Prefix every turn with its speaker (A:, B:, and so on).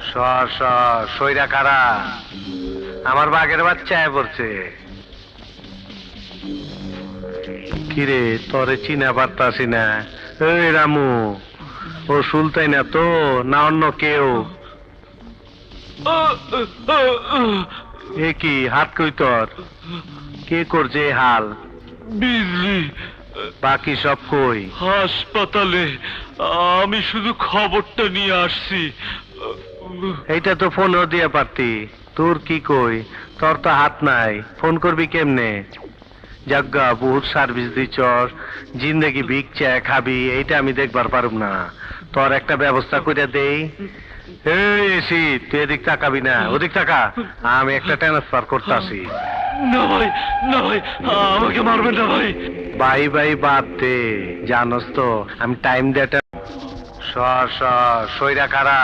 A: সর সর সইরা কারা আমার বাঘের বাচ্চায় পড়ছে। কিরে তরে চিনা পারতাছি না। এই রামু, ও সুলতাই না তো না অন্য কেউ? এ কি হাত কই তোর? কে করছে এই হাল?
B: বিজলি
A: বাকি সব কই?
B: হাসপাতালে। আমি শুধু খবরটা নিয়ে আসছি।
A: এইটা তো ফোনও দিয়ে পারতি। তোর কি কই? তোর তো হাত নাই, ফোন করবি কেমনে? জাগা বহুত সার্ভিস দিছস, জিন্দেগি ভিক চায় খাবি, এইটা আমি দেখবার পারুম না। তোর একটা ব্যবস্থা করে দেই। এই এসি, তুই এদিক তাকাবি না, ওদিক তাকা। আমি একটা ট্রান্সফার করতেছি।
B: না ভাই, না ভাই, আমাকে মারবেন না ভাই।
A: বাই বাই বাদ দে, জানোস তো আমি টাইম দেটা। সর সর সইরা কারা